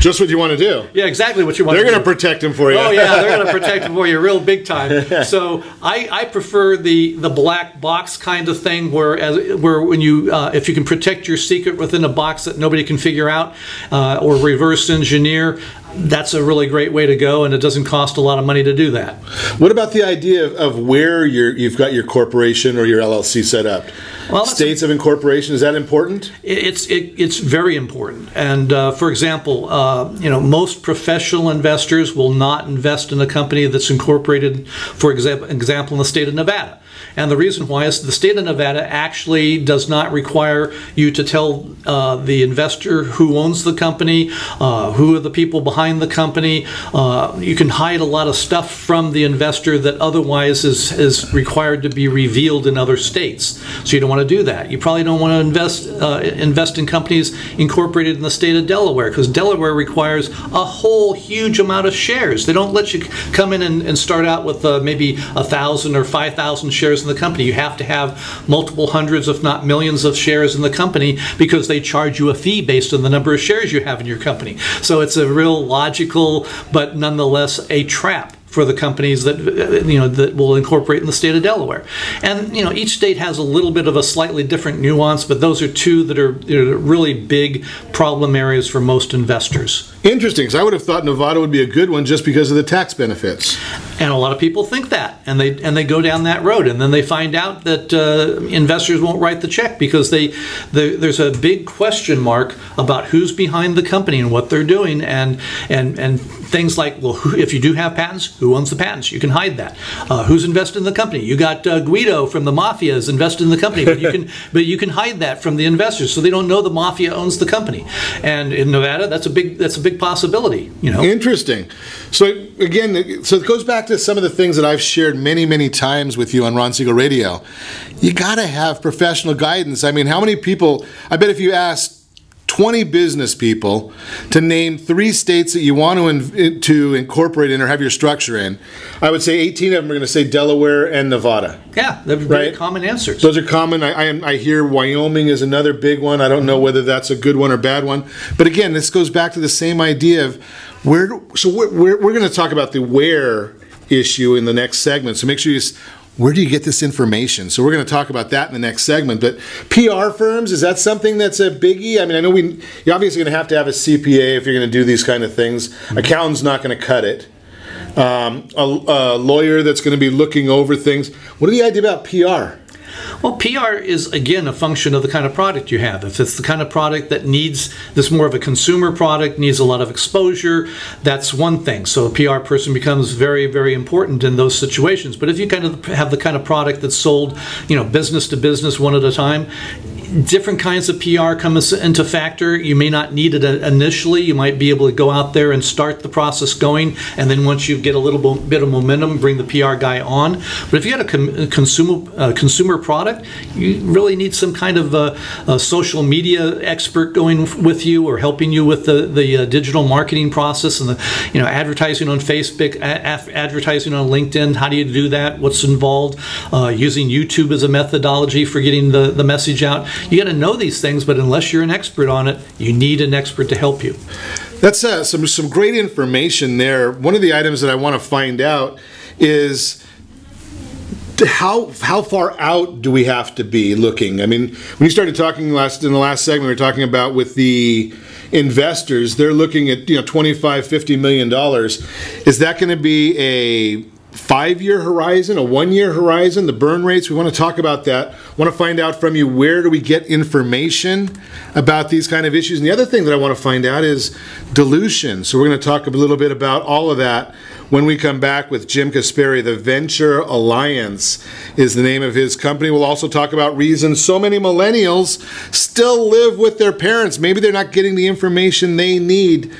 Just what you want to do. Yeah, exactly what you want to do. They're going to protect them for you. Oh yeah, they're going to protect them for you real big time. So I prefer the black box kind of thing, where when you if you can protect your secret within a box that nobody can figure out, or reverse engineer, that's a really great way to go, and it doesn't cost a lot of money to do that. What about the idea of where you've got your corporation or your LLC set up? Well, states of incorporation, is that important? It's very important. And for example, most professional investors will not invest in a company that's incorporated, for example, in the state of Nevada. And the reason why is the state of Nevada actually does not require you to tell the investor who owns the company, who are the people behind the company. You can hide a lot of stuff from the investor that otherwise is required to be revealed in other states. So you don't want to do that. You probably don't want to invest in companies incorporated in the state of Delaware, because Delaware requires a whole huge amount of shares. They don't let you come in and start out with maybe 1,000 or 5,000 shares in the company. You have to have multiple hundreds, if not millions, of shares in the company, because they charge you a fee based on the number of shares you have in your company. So it's a real logical, but nonetheless a trap for the companies that that will incorporate in the state of Delaware. And each state has a little bit of a slightly different nuance, but those are two that are really big problem areas for most investors. Interesting, because I would have thought Nevada would be a good one just because of the tax benefits. And a lot of people think that, and they go down that road, and then they find out that investors won't write the check because there's a big question mark about who's behind the company and what they're doing, and things like, well, if you do have patents, who owns the patents? You can hide that. Who's invested in the company? You got Guido from the Mafia is invested in the company, but you can hide that from the investors, so they don't know the Mafia owns the company. And in Nevada, that's a big possibility. Interesting. So again, so it goes back to some of the things that I've shared many times with you on Ron Siegel Radio. You got to have professional guidance. I mean, how many people? I bet if you asked 20 business people to name 3 states that you want to incorporate in or have your structure in, I would say 18 of them are going to say Delaware and Nevada. Yeah, they're very common answers. Those are common. I hear Wyoming is another big one. I don't know whether that's a good one or bad one. But again, this goes back to the same idea of we're going to talk about the where issue in the next segment. So make sure where do you get this information? So we're going to talk about that in the next segment. But PR firms, is that something that's a biggie? I mean, I know you're obviously going to have a CPA if you're going to do these kind of things. Mm-hmm. Accountant's not going to cut it. A lawyer that's going to be looking over things. What are the idea about PR? Well, PR is, again, a function of the kind of product you have. If it's the kind of product that needs this more of a consumer product, needs a lot of exposure, that's one thing. So a PR person becomes very, very important in those situations. But if you kind of have the kind of product that's sold, business to business, one at a time, different kinds of PR come into factor. You may not need it initially. You might be able to go out there and start the process going, and then once you get a little bit of momentum, bring the PR guy on. But if you had a consumer product, you really need some kind of a social media expert going with you or helping you with the digital marketing process and the advertising on Facebook, advertising on LinkedIn. How do you do that? What's involved? Using YouTube as a methodology for getting the message out. You got to know these things, but unless you're an expert on it, you need an expert to help you. That's some great information there. One of the items that I want to find out is how far out do we have to be looking? I mean, when you started talking in the last segment, we were talking about with the investors, they're looking at $25, $50 million. Is that going to be a 5-year horizon, a 1-year horizon, the burn rates? We want to talk about that. I want to find out from you, where do we get information about these kind of issues? And the other thing that I want to find out is dilution. So we're going to talk a little bit about all of that when we come back with Jim Casparie. The Venture Alliance is the name of his company. We'll also talk about reasons so many millennials still live with their parents. Maybe they're not getting the information they need.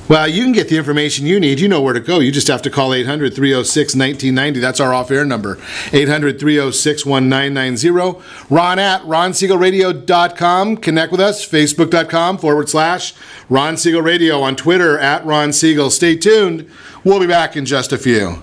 Well, you can get the information you need. You know where to go. You just have to call 800-306-1990. That's our off-air number, 800-306-1990. Ron at RonSiegelRadio.com. Connect with us, Facebook.com/Ron Siegel Radio. On Twitter, at Ron Siegel. Stay tuned. We'll be back in just a few.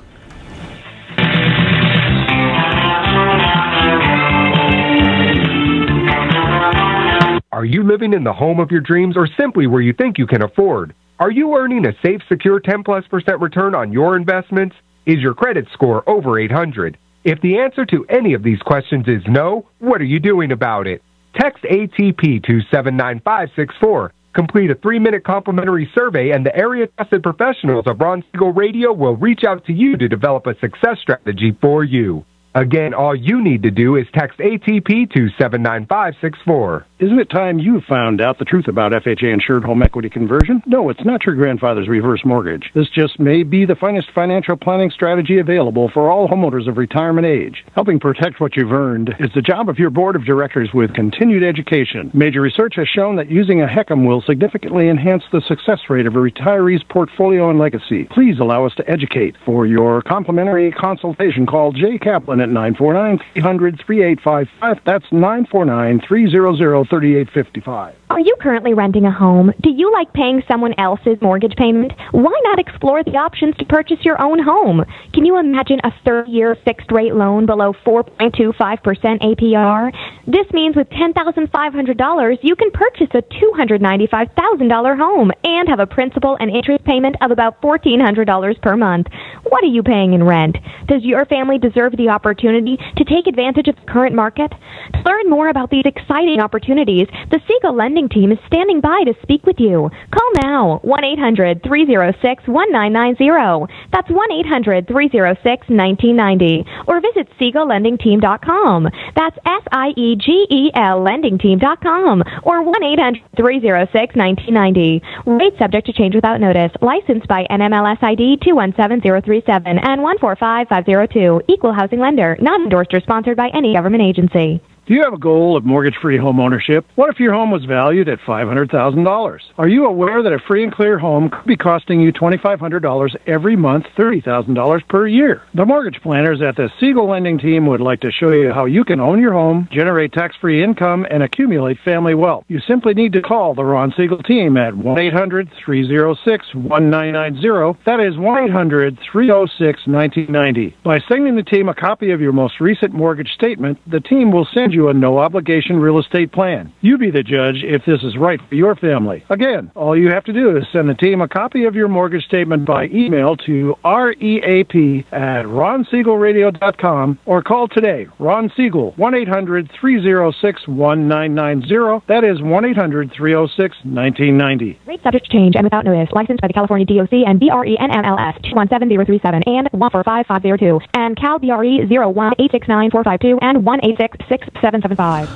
Are you living in the home of your dreams or simply where you think you can afford? Are you earning a safe, secure 10+% return on your investments? Is your credit score over 800? If the answer to any of these questions is no, what are you doing about it? Text ATP to 79564. Complete a 3-minute complimentary survey, and the area-trusted professionals of Ron Siegel Radio will reach out to you to develop a success strategy for you. Again, all you need to do is text ATP to 79564. Isn't it time you found out the truth about FHA-insured home equity conversion? No, it's not your grandfather's reverse mortgage. This just may be the finest financial planning strategy available for all homeowners of retirement age. Helping protect what you've earned is the job of your board of directors with continued education. Major research has shown that using a HECM will significantly enhance the success rate of a retiree's portfolio and legacy. Please allow us to educate. For your complimentary consultation, call Jay Kaplan at 949-300-3855. That's 949-300-3855. Are you currently renting a home? Do you like paying someone else's mortgage payment? Why not explore the options to purchase your own home? Can you imagine a 30-year fixed-rate loan below 4.25% APR? This means with $10,500, you can purchase a $295,000 home and have a principal and interest payment of about $1,400 per month. What are you paying in rent? Does your family deserve the opportunity to take advantage of the current market? To learn more about these exciting opportunities, the Siegel Lending Team is standing by to speak with you. Call now, 1-800-306-1990. That's 1-800-306-1990. Or visit SiegelLendingTeam.com. That's SIEGEL LendingTeam.com. Or 1-800-306-1990. Rate subject to change without notice. Licensed by NMLS ID 217037 and 145502. Equal housing lender. Not endorsed or sponsored by any government agency. Do you have a goal of mortgage-free home ownership? What if your home was valued at $500,000? Are you aware that a free and clear home could be costing you $2,500 every month, $30,000 per year? The mortgage planners at the Siegel Lending Team would like to show you how you can own your home, generate tax-free income, and accumulate family wealth. You simply need to call the Ron Siegel team at 1-800-306-1990. That is 1-800-306-1990. By sending the team a copy of your most recent mortgage statement, the team will send you a no-obligation real estate plan. You be the judge if this is right for your family. Again, all you have to do is send the team a copy of your mortgage statement by email to reap@ronsiegelradio.com or call today. Ron Siegel, 1-800-306-1990. That is 1-800-306-1990. Rate subject to change and without notice. Licensed by the California DOC and BRENMLS 217037 and 145502 and Cal BRE 01869452 and 1866775.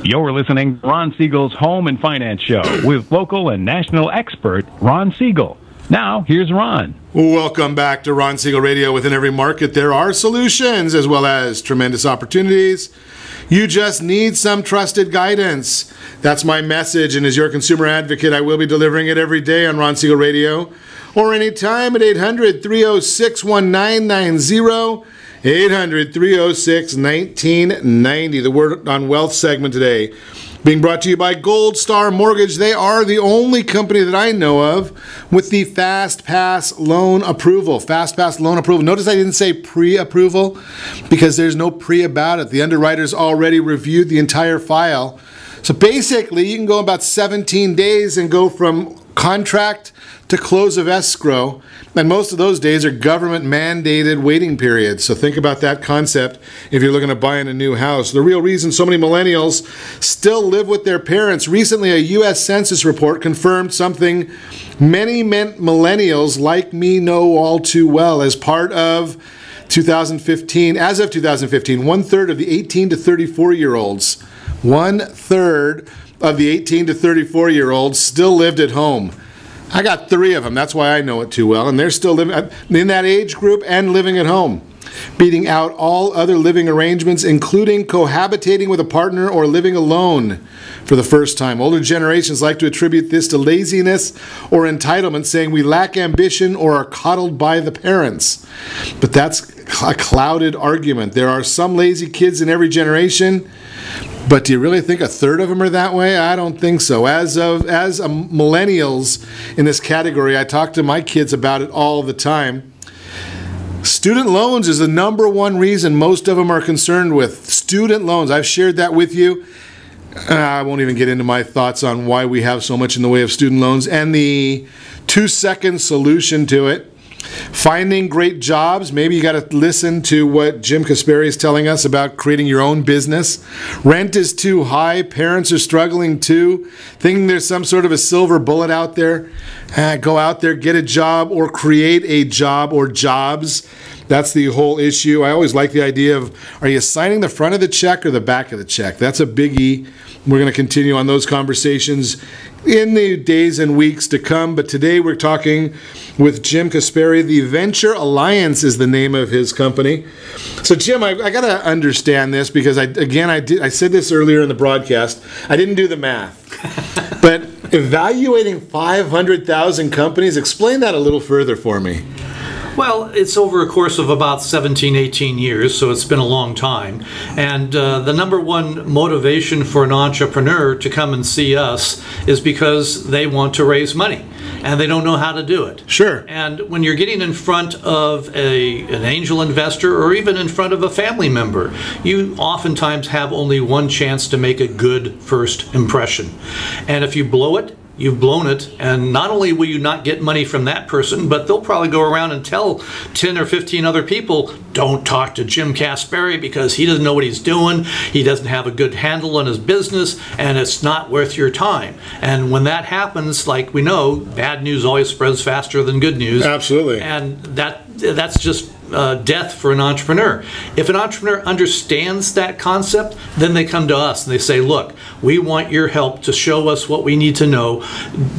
You're listening to Ron Siegel's Home and Finance Show with local and national expert Ron Siegel. Now, here's Ron. Welcome back to Ron Siegel Radio. Within every market, there are solutions as well as tremendous opportunities. You just need some trusted guidance. That's my message, and as your consumer advocate, I will be delivering it every day on Ron Siegel Radio or anytime at 800-306-1990. 800-306-1990. The Word on Wealth segment today being brought to you by Gold Star Mortgage. They are the only company that I know of with the Fast Pass loan approval. Fast Pass loan approval. Notice I didn't say pre-approval because there's no pre about it. The underwriters already reviewed the entire file. So basically, you can go about 17 days and go from contract to close of escrow, and most of those days are government mandated waiting periods. So think about that concept if you're looking to buy in a new house. The real reason so many millennials still live with their parents. Recently, a U.S. Census report confirmed something many millennials like me know all too well. As part of 2015, as of 2015, 1/3 of the 18 to 34-year-olds, 1/3 of the 18 to 34-year-olds still lived at home. I got 3 of them. That's why I know it too well. And they're still living in that age group and living at home, beating out all other living arrangements, including cohabitating with a partner or living alone for the first time. Older generations like to attribute this to laziness or entitlement, saying we lack ambition or are coddled by the parents. But that's a clouded argument. There are some lazy kids in every generation, but do you really think 1/3 of them are that way? I don't think so. As millennials in this category, I talk to my kids about it all the time. Student loans is the #1 reason most of them are concerned with. Student loans. I've shared that with you. I won't even get into my thoughts on why we have so much in the way of student loans and the 2-second solution to it. Finding great jobs. Maybe you got to listen to what Jim Casparie is telling us about creating your own business. Rent is too high. Parents are struggling too. Thinking there's some sort of a silver bullet out there. Go out there, get a job, or create a job or jobs. That's the whole issue. I always like the idea of, are you signing the front of the check or the back of the check? That's a biggie. We're going to continue on those conversations in the days and weeks to come. But today we're talking with Jim Casparie. The Venture Alliance is the name of his company. So Jim, I got to understand this because I said this earlier in the broadcast. I didn't do the math. But evaluating 500,000 companies, explain that a little further for me. Well, it's over a course of about 17, 18 years, so it's been a long time. And the #1 motivation for an entrepreneur to come and see us is because they want to raise money, and they don't know how to do it. Sure. And when you're getting in front of an angel investor or even in front of a family member, you oftentimes have only one chance to make a good first impression. And if you blow it, you've blown it, and not only will you not get money from that person, but they'll probably go around and tell 10 or 15 other people, don't talk to Jim Casparie because he doesn't know what he's doing, he doesn't have a good handle on his business, and it's not worth your time. And when that happens, like we know, bad news always spreads faster than good news. Absolutely. And that's just death for an entrepreneur. If an entrepreneur understands that concept, then they come to us and they say, look, we want your help to show us what we need to know,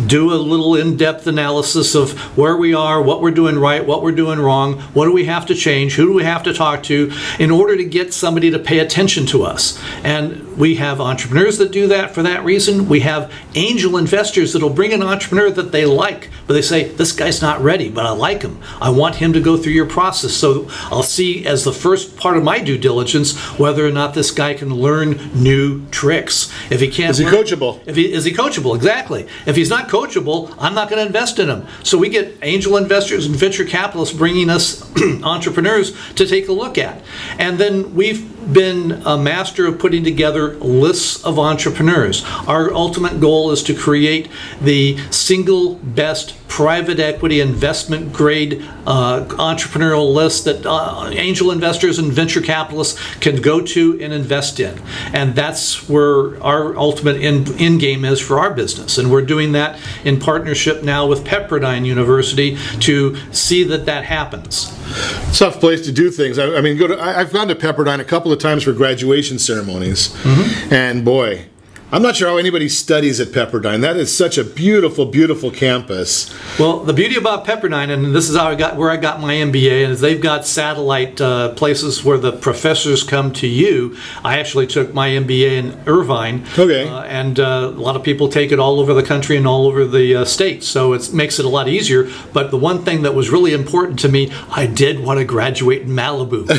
do a little in-depth analysis of where we are, what we're doing right, what we're doing wrong, what do we have to change, who do we have to talk to in order to get somebody to pay attention to us. And we have entrepreneurs that do that for that reason. We have angel investors that will bring an entrepreneur that they like, but they say, this guy's not ready, but I like him. I want him to go through your process. So I'll see as the first part of my due diligence whether or not this guy can learn new tricks. If he can't, is he coachable? Is he coachable? Exactly. If he's not coachable, I'm not going to invest in him. So we get angel investors and venture capitalists bringing us entrepreneurs to take a look at. And then we've been a master of putting together lists of entrepreneurs. Our ultimate goal is to create the single best private equity investment grade entrepreneurial list that angel investors and venture capitalists can go to and invest in. And that's where our ultimate end game is for our business. And we're doing that in partnership now with Pepperdine University to see that that happens. Tough place to do things. I mean, I've gone to Pepperdine a couple of times for graduation ceremonies, and boy, I'm not sure how anybody studies at Pepperdine. That is such a beautiful, beautiful campus. Well, the beauty about Pepperdine, and this is how where I got my MBA, is they've got satellite places where the professors come to you. I actually took my MBA in Irvine, and a lot of people take it all over the country and all over the state, so it makes it a lot easier. But the one thing that was really important to me, I did want to graduate in Malibu.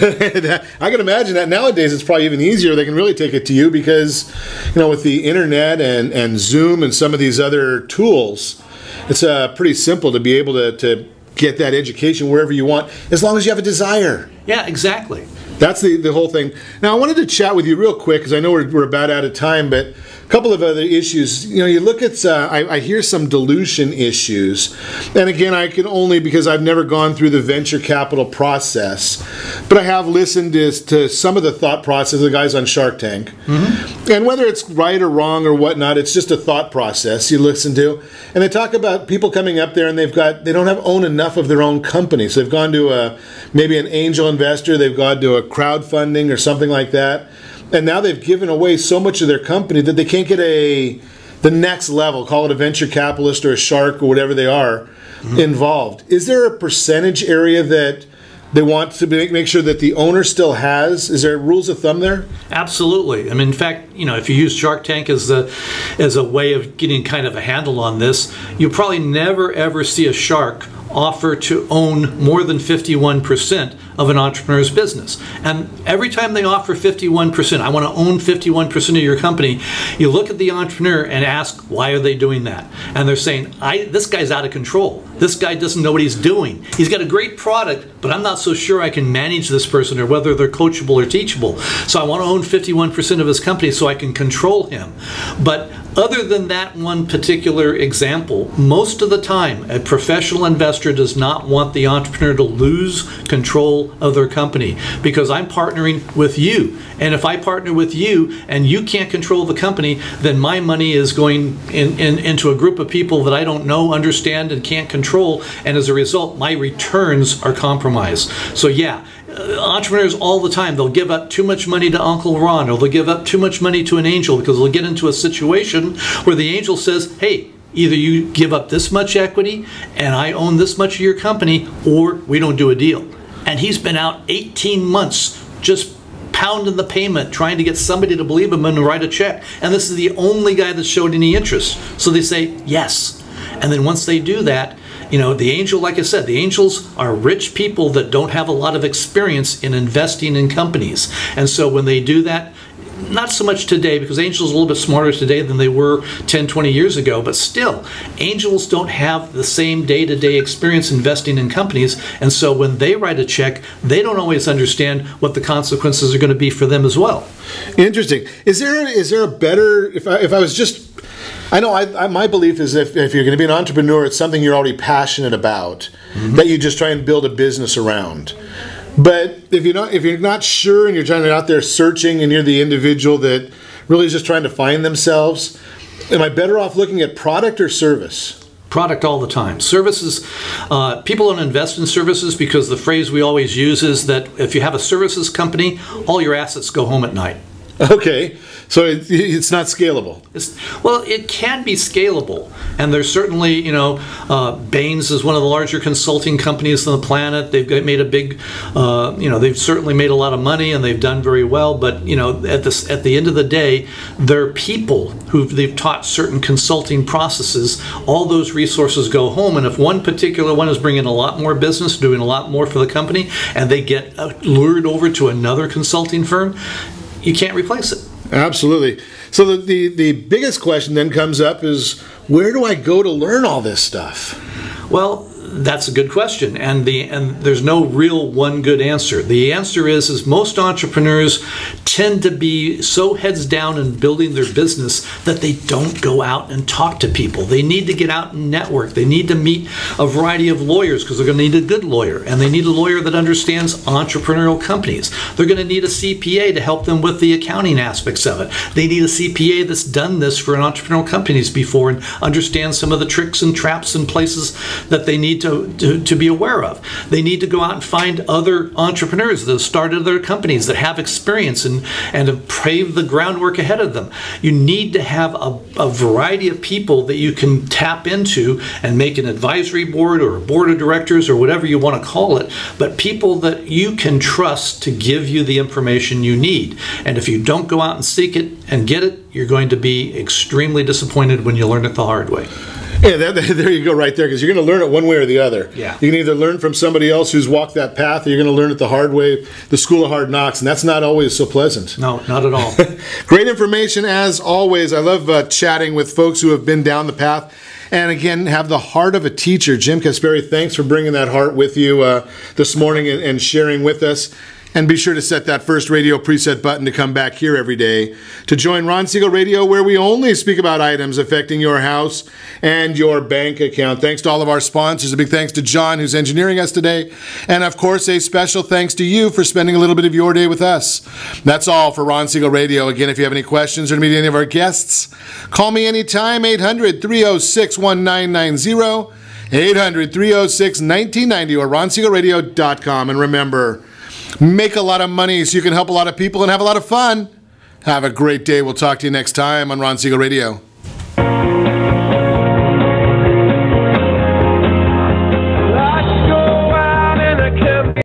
I can imagine that nowadays it's probably even easier. They can really take it to you because, you know, with the internet and Zoom and some of these other tools, it's pretty simple to be able to get that education wherever you want, as long as you have a desire. Yeah, exactly. That's the whole thing. Now, I wanted to chat with you real quick, because I know we're about out of time, but a couple of other issues. You know, you look at, I hear some dilution issues. And again, I can only, because I've never gone through the venture capital process, but I have listened to some of the thought process of the guys on Shark Tank. And whether it's right or wrong or whatnot, it's just a thought process you listen to. And they talk about people coming up there and they don't own enough of their own company. So they've gone to maybe an angel investor, they've gone to a crowdfunding or something like that. And now they've given away so much of their company that they can't get the next level, call it a venture capitalist or a shark or whatever they are, involved. Is there a percentage area that they want to make sure that the owner still has? Is there rules of thumb there? Absolutely. I mean, in fact, you know, if you use Shark Tank as a way of getting kind of a handle on this, you'll probably never ever see a shark offer to own more than 51% of an entrepreneur's business. And every time they offer 51%, I want to own 51% of your company, you look at the entrepreneur and ask, why are they doing that? And they're saying, this guy's out of control. This guy doesn't know what he's doing. He's got a great product, but I'm not so sure I can manage this person or whether they're coachable or teachable. So I want to own 51% of his company so I can control him. But other than that one particular example, most of the time, a professional investor does not want the entrepreneur to lose control of their company, because I'm partnering with you. And if I partner with you and you can't control the company, then my money is going into a group of people that I don't know, understand, and can't control. And as a result, my returns are compromised. So yeah, entrepreneurs all the time, they'll give up too much money to Uncle Ron, or they'll give up too much money to an angel, because they'll get into a situation where the angel says, hey, either you give up this much equity and I own this much of your company, or we don't do a deal. And he's been out 18 months just pounding the pavement, trying to get somebody to believe him and to write a check. And this is the only guy that showed any interest. So they say yes. And then once they do that, you know, the angel, like I said, the angels are rich people that don't have a lot of experience in investing in companies. And so when they do that, not so much today, because angels are a little bit smarter today than they were 10, 20 years ago, but still, angels don't have the same day-to-day experience investing in companies, and so when they write a check, they don't always understand what the consequences are going to be for them as well. Interesting. Is there a better, if I was just, I know my belief is if you're going to be an entrepreneur, it's something you're already passionate about, that you just try and build a business around. But if you're not sure and you're trying to out there searching and you're the individual that really is just trying to find themselves, am I better off looking at product or service? Product all the time. Services, people don't invest in services because the phrase we always use is that if you have a services company, all your assets go home at night. Okay, so it's not scalable. Well, it can be scalable, and there's certainly, Baines is one of the larger consulting companies on the planet. They've made a big, they've certainly made a lot of money, and they've done very well. But at the end of the day, they're people who they've taught certain consulting processes. All those resources go home, and if one particular one is bringing a lot more business, doing a lot more for the company, and they get lured over to another consulting firm, you can't replace it. Absolutely. So the biggest question then comes up is, where do I go to learn all this stuff? Well, that's a good question, and there's no real one good answer. The answer is most entrepreneurs tend to be so heads down in building their business that they don't go out and talk to people. They need to get out and network. They need to meet a variety of lawyers because they're going to need a good lawyer, and they need a lawyer that understands entrepreneurial companies. They're going to need a CPA to help them with the accounting aspects of it. They need a CPA that's done this for entrepreneurial companies before and understands some of the tricks and traps and places that they need to be aware of. They need to go out and find other entrepreneurs that have started their companies that have experience and have paved the groundwork ahead of them. You need to have a variety of people that you can tap into and make an advisory board or a board of directors or whatever you want to call it, but people that you can trust to give you the information you need. And if you don't go out and seek it and get it, you're going to be extremely disappointed when you learn it the hard way. Yeah, there you go right there, because you're going to learn it one way or the other. Yeah. You can either learn from somebody else who's walked that path, or you're going to learn it the hard way, the school of hard knocks, and that's not always so pleasant. No, not at all. Great information as always. I love chatting with folks who have been down the path and, again, have the heart of a teacher. Jim Casparie, thanks for bringing that heart with you this morning and sharing with us. And be sure to set that first radio preset button to come back here every day to join Ron Siegel Radio, where we only speak about items affecting your house and your bank account. Thanks to all of our sponsors. A big thanks to John, who's engineering us today. And, of course, a special thanks to you for spending a little bit of your day with us. That's all for Ron Siegel Radio. Again, if you have any questions or to meet any of our guests, call me anytime, 800-306-1990, 800-306-1990, or ronsiegelradio.com. And remember, make a lot of money so you can help a lot of people and have a lot of fun. Have a great day. We'll talk to you next time on Ron Siegel Radio.